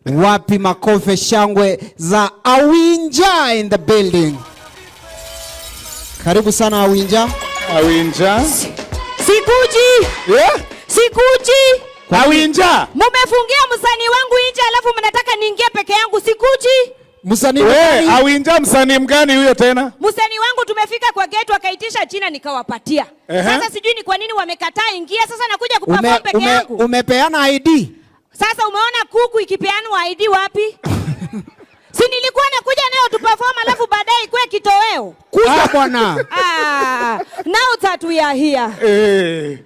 Wapi makofi shangwe za Awinja in the building. Karibu sana Awinja. Awinja. Sikuji. Yeah? Sikuji. Awinja. Mumefungia msanii wangu nje alafu mnataka niingie peke yangu. Sikuji. Msanii gani? Awinja msanii mgani huyo tena? Msanii wangu tumefika kwa gate wakaitisha jina nikawapatia. Sasa sijui ni kwa nini wamekataa ingia. Sasa nakuja kuperform peke yangu. Umepeana ID? Sasa umeona kuku ikipeanwa ID wapi? Si nilikuwa nakuja leo tu perform alafu baadaye ikue kitoweo. Kuja bwana. Now that we are here.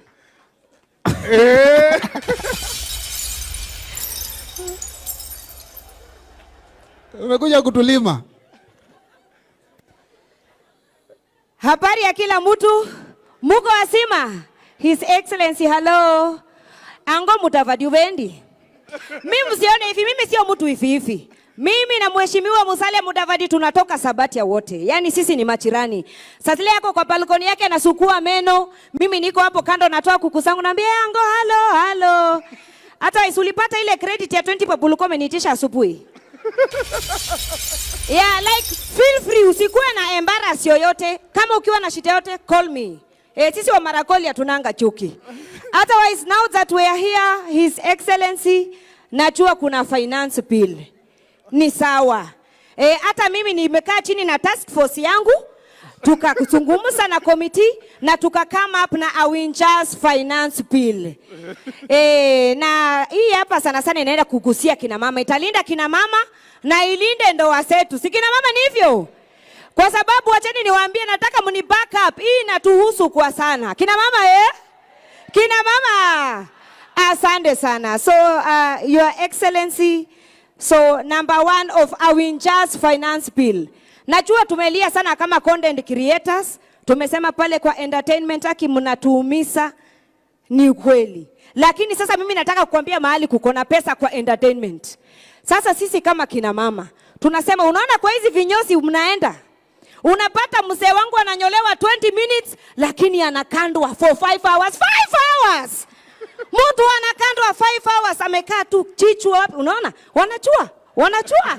Umekuja kutulima. Habari ya kila mtu. Muko asima. His Excellency, hello. Ango Mudavadi uvendi. Mimi msione hivi, mimi sio mtu hivi. Mimi na mheshimiwa Musalia Mudavadi tunatoka Sabatia wote. Yaani sisi ni machirani. Sasa yako kwa balkoni yake anasukua meno. Mimi niko hapo kando natoa kuku zangu naambia Ango hello. Hata isulipata ile credit ya 20 papu ulikuwa umeniitisha asubuhi. Yeah, like feel free usikuwe na embarrass yoyote. Kama ukiwa na shida yote call me. Sisi wa Marakoli hatunanga chuki. Otherwise now that we are here, His Excellency, najua kuna finance bill. Ni sawa. Hata mimi nimekaa chini na task force yangu, tukazungumza na committee na tuka come up na Awinja's finance bill. Na hii hapa sana sana inaenda kugusia kina mama, italinda kina mama na ilinde ndoa zetu. Si kina mama ni hivyo? Kwa sababu acheni niwaambie nataka mni back up. Hii inatuhusu kwa sana. Kina mama Kina mama. Asante sana. So Your Excellency, so number 1 of Awinja's finance bill. Najua tumelia sana kama content creators. Tumesema pale kwa entertainment haki mnatuumisa, ni kweli. Lakini sasa mimi nataka kukuambia mahali kuko na pesa kwa entertainment. Sasa sisi kama kina mama tunasema unaona kwa hizi vinyozi mnaenda. Unapata mzee wangu ananyolewa 20 minutes lakini anakandwa for 5 hours. 5 hours! Mtu anakandwa 5 hours amekaa tu chichwa wapi? Unaona? Wanachua.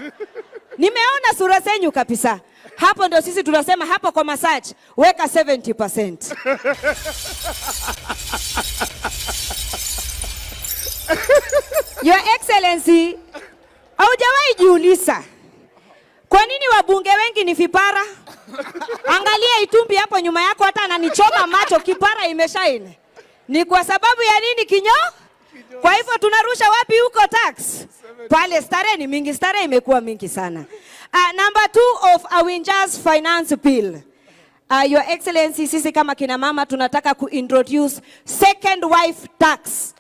Nimeona sura zenyu kabisa. Hapo ndio sisi tunasema hapo kwa massage weka 70%. Your Excellency, haujawahi jiuliza kwa nini wabunge wengi ni vipara? Angalia Itumbi hapo nyuma yako hata ananichoma macho, kipara imeshaine. Ni kwa sababu ya nini kinyo? Kwa hivyo tunarusha wapi huko tax? Pale starehe ni mingi, starehe imekuwa mingi sana. Number 2 of Awinja's finance bill. Your Excellency, sisi kama kina mama tunataka kuintroduce second wife tax.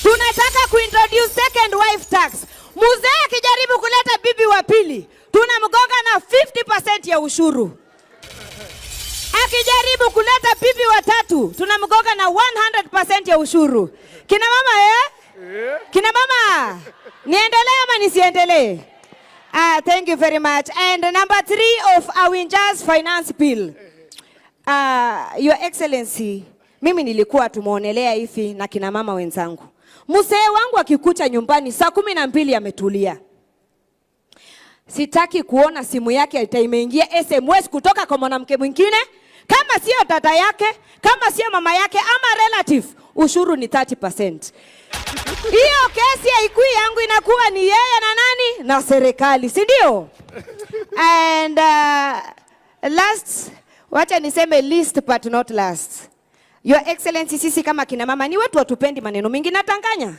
Tunataka kuintroduce second wife tax. Mzee akijaribu kuleta bibi wa pili, tunamgonga na 50% ya ushuru. Akijaribu kuleta bibi wa tatu, tunamgonga na 100% ya ushuru. Kina mama Kina mama, niendelee ama nisiendelee? Thank you very much. And number 3 of Awinja's finance bill. Your Excellency, mimi nilikuwa tumuonelea hivi na kina mama wenzangu. Mzee wangu akikucha nyumbani saa 12 ametulia. Sitaki kuona simu yake itaimeingia SMS kutoka kwa mwanamke mwingine. Kama sio tata yake, kama sio mama yake ama relative, ushuru ni 30%. Hiyo kesi haikui yangu, inakuwa ni yeye na nani? Na serikali, si ndio? And last, wacha niseme least but not last. Your Excellency, sisi kama kina mama ni watu watupendi maneno mingi. Natanganya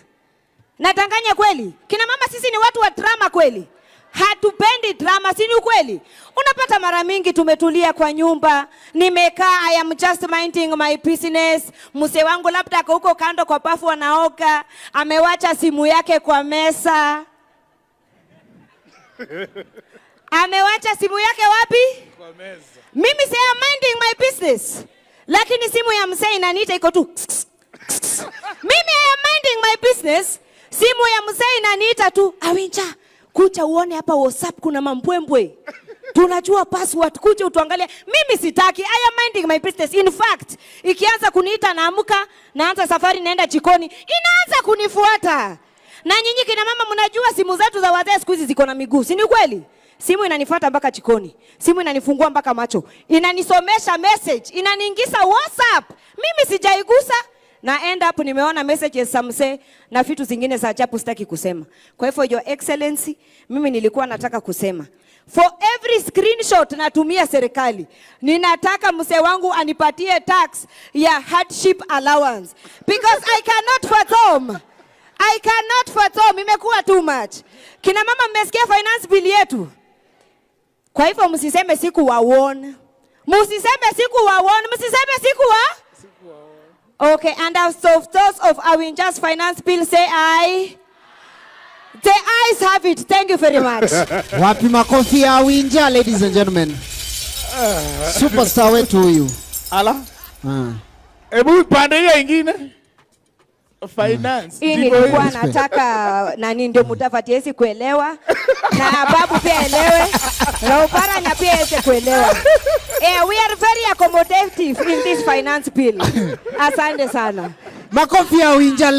kweli? Kina mama sisi ni watu wa drama kweli? Hatupendi drama, si ni ukweli? Unapata mara mingi tumetulia kwa nyumba, nimekaa, I am just minding my business. Mzee wangu labda ako huko kando kwa bafu anaoga, amewacha simu yake kwa mesa. Amewacha simu yake wapi? Kwa meza. Mimi say I'm minding my business. Lakini simu ya mzee inaniita iko tu. Mimi I am minding my business. Simu ya mzee inaniita tu, Awinja, Kucha uone hapa WhatsApp kuna mambwembwe. Tunajua password, kuja utuangalie. Mimi sitaki. I am minding my business. In fact, ikianza kuniita naamka, naanza safari naenda jikoni, inaanza kunifuata. Na nyinyi kina mama mnajua simu zetu za wazee siku hizi ziko na miguu. Si ni kweli? Simu inanifuata mpaka jikoni. Simu inanifungua mpaka macho. Inanisomesha message, inaniingiza WhatsApp. Mimi sijaigusa. Na end up nimeona messages samse na vitu zingine za ajabu sitaki kusema. Kwa hivyo your excellency, mimi nilikuwa nataka kusema, for every screenshot natumia serikali, ninataka mzee wangu anipatie tax ya hardship allowance because I cannot fathom. I cannot fathom, imekuwa too much. Kina mama mmesikia finance bill yetu? Kwa hivyo msiseme siku wa warn. Msiseme siku wa warn, msiseme siku wa Okay, and as of those of Awinja's finance bill say aye. The ayes have it. Thank you very much. Wapi makofi ya Awinja, ladies and gentlemen. Superstar wetu huyu. Ala? Ebu pande hiyo ingine. Finance. Hii nilikuwa nataka nani ndio Mudavadi yesi kuelewa. Na babu pia elewe. Na Oparanya pia yesi kuelewa. We are very accommodative in this finance bill. Asante sana. Makofi ya Awinja.